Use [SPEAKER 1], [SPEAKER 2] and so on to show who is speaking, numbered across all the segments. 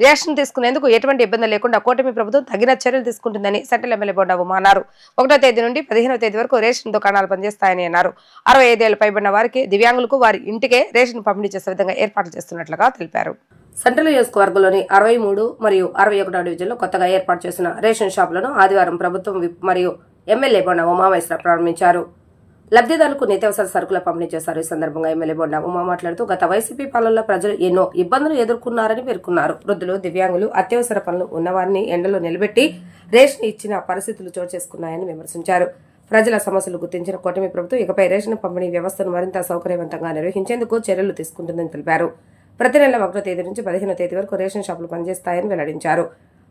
[SPEAKER 1] Ration తీసుకునేందుకు ఎటువంటి ఇబ్బంది లేకుండా కూటమి ప్రభుత్వం తగిన చర్యలు తీసుకుంటుందని సెంట్రల్ ఎమ్మెల్యే బొండా ఉమా అన్నారు. 1వ తేదీ నుండి 15వ తేదీ వరకు రేషన్ దుకాణాలు పనిచేస్తాయని అన్నారు. 65 ఏళ్ల పైబడిన వారికి, దివ్యాంగులకు వారి ఇంటికే రేషన్ పంపిణీ చేసే విధంగా ఏర్పాట్లు చేస్తున్నట్లుగా తెలిపారు. సెంట్రల్ నియోజకవర్గంలోని 63 మరియు 61వ డివిజన్లో కొత్తగా ఏర్పాటు చేసిన రేషన్ షాపులను ఆదివారం ప్రభుత్వం విప్ మరియు ఎమ్మెల్యే బొండా ఉమామహేశ్వర ప్రారంభించారు. లబ్ధిదారులకు నిత్యావసర సరుకుల పంపిణీ చేశారు. ఈ సందర్భంగా ఎమ్మెల్యే బొండా ఉమా మాట్లాడుతూ గత వైసీపీ పాలనలో ప్రజలు ఎన్నో ఇబ్బందులు ఎదుర్కొన్నారని పేర్కొన్నారు. వృద్ధులు, దివ్యాంగులు, అత్యవసర పనులు ఉన్నవారిని ఎండలో నిలబెట్టి రేషన్ ఇచ్చిన పరిస్థితులు చోటు చేసుకున్నాయని విమర్శించారు. ప్రజల సమస్యలు గుర్తించిన కూటమి ప్రభుత్వం ఇకపై రేషన్ పంపిణీ వ్యవస్థను మరింత సౌకర్యవంతంగా నిర్వహించేందుకు చర్యలు తీసుకుంటుందని తెలిపారు. ప్రతి నెల 1వ తేదీ నుంచి 15వ తేదీ వరకు రేషన్ షాపులు పనిచేస్తాయని వెల్లడించారు.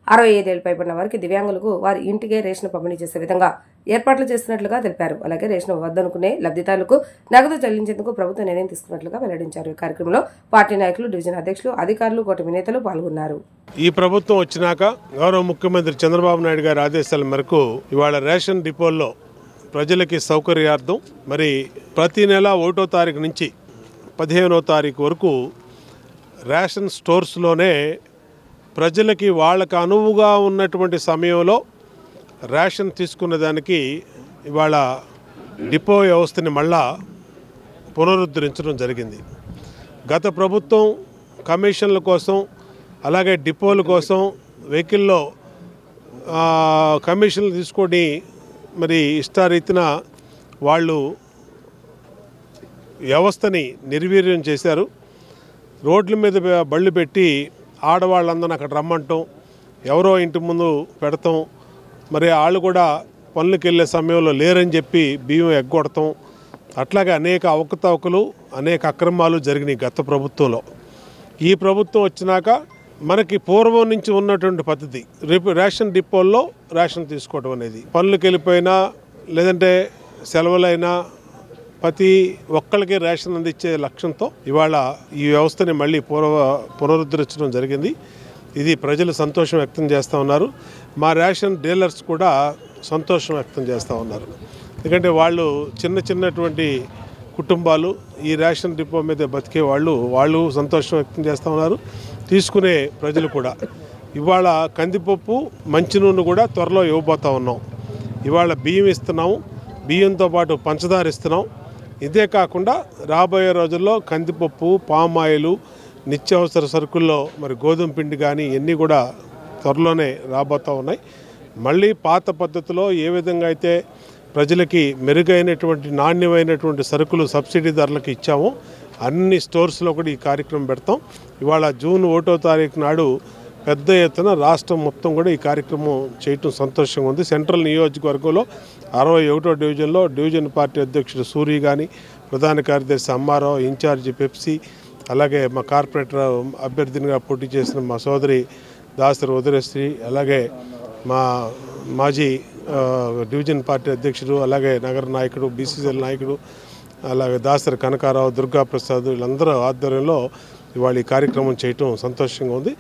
[SPEAKER 1] 65 ఏళ్ల పైబడిన వారికి, దివ్యాంగులకు వారి ఇంటికే రేషన్ పంపిణీ చేసే విధంగా ఏర్పాట్లు చేస్తున్నట్లుగా తెలిపారు. అలాగే రేషన్ వద్దనుకునే లబ్ధిదారులకు నగదు చెల్లించేందుకు ప్రభుత్వం నిర్ణయం తీసుకున్నట్లుగా వెల్లడించారు. ఈ కార్యక్రమంలో పార్టీ నాయకులు, డివిజన్ అధ్యక్షులు, అధికారులు, కూటమి నేతలు పాల్గొన్నారు.
[SPEAKER 2] ఈ ప్రభుత్వం వచ్చినాక గౌరవ ముఖ్యమంత్రి చంద్రబాబు నాయుడు గారి ఆదేశాల మేరకు ఇవాళ రేషన్ డిపోల్లో ప్రజలకి సౌకర్యార్థం మరి ప్రతి నెల 1వ తారీఖు నుంచి 15వ తారీఖు వరకు రేషన్ స్టోర్స్లోనే ప్రజలకి వాళ్ళకు అనువుగా ఉన్నటువంటి సమయంలో రేషన్ తీసుకున్న దానికి ఇవాళ డిపో వ్యవస్థని మళ్ళా పునరుద్ధరించడం జరిగింది. గత ప్రభుత్వం కమిషన్ల కోసం, అలాగే డిపోల కోసం వెహికల్లో కమిషన్లు తీసుకొని మరి ఇష్టారీతిన వాళ్ళు వ్యవస్థని నిర్వీర్యం చేశారు. రోడ్ల మీద బళ్ళు పెట్టి ఆడవాళ్ళందరూ అక్కడ రమ్మంటాం, ఎవరో ఇంటి ముందు పెడతాం, మరి వాళ్ళు కూడా పనులకు వెళ్ళే సమయంలో లేరని చెప్పి బియ్యం ఎగ్గొడతాం. అట్లాగే అనేక అవకతవకలు, అనేక అక్రమాలు జరిగినాయి గత ప్రభుత్వంలో. ఈ ప్రభుత్వం వచ్చినాక మనకి పూర్వం నుంచి ఉన్నటువంటి పద్ధతి రేషన్ డిపోల్లో రేషన్ తీసుకోవడం అనేది, పనులకు వెళ్ళిపోయినా లేదంటే సెలవులైనా ప్రతి ఒక్కరికి రేషన్ అందించే లక్ష్యంతో ఇవాళ ఈ వ్యవస్థని మళ్ళీ పునరుద్ధరించడం జరిగింది. ఇది ప్రజలు సంతోషం వ్యక్తం చేస్తూ ఉన్నారు. మా రేషన్ డీలర్స్ కూడా సంతోషం వ్యక్తం చేస్తూ ఉన్నారు. ఎందుకంటే వాళ్ళు చిన్నటువంటి కుటుంబాలు ఈ రేషన్ డిపో మీద బతికే వాళ్ళు సంతోషం వ్యక్తం చేస్తూ ఉన్నారు. తీసుకునే ప్రజలు కూడా. ఇవాళ కందిపప్పు, మంచి నూనె కూడా త్వరలో ఇవ్వబోతూ ఉన్నాం. ఇవాళ బియ్యం ఇస్తున్నాము, బియ్యంతో పాటు పంచదార ఇస్తున్నాం. ఇదే కాకుండా రాబోయే రోజుల్లో కందిపప్పు, పామాయిలు, నిత్యావసర సరుకుల్లో మరి గోధుమ పిండి కానీ ఇవన్నీ కూడా త్వరలోనే రాబోతూ ఉన్నాయి. మళ్ళీ పాత పద్ధతిలో ఏ విధంగా అయితే ప్రజలకి మెరుగైనటువంటి నాణ్యమైనటువంటి సరుకులు సబ్సిడీ ధరలకు ఇచ్చామో అన్ని స్టోర్స్లో కూడా ఈ కార్యక్రమం పెడతాం. ఇవాళ జూన్ 1వ తారీఖు నాడు పెద్ద ఎత్తున రాష్ట్రం మొత్తం కూడా ఈ కార్యక్రమం చేయటం సంతోషంగా ఉంది. సెంట్రల్ నియోజకవర్గంలో 61వ డివిజన్లో డివిజన్ పార్టీ అధ్యక్షుడు సూరి కానీ, ప్రధాన కార్యదర్శి అమ్మారావు, ఇన్ఛార్జి పెప్సీ, అలాగే మా కార్పొరేటర్ అభ్యర్థినిగా పోటీ చేసిన మా సోదరి దాసరి ఉదయశ్రీ, అలాగే మా మాజీ డివిజన్ పార్టీ అధ్యక్షుడు, అలాగే నగర నాయకుడు, బీసీసీఎల్ నాయకుడు, అలాగే దాసరి కనకారావు, దుర్గాప్రసాద్, వీళ్ళందరూ ఆధ్వర్యంలో ఇవాళ ఈ కార్యక్రమం చేయటం సంతోషంగా ఉంది.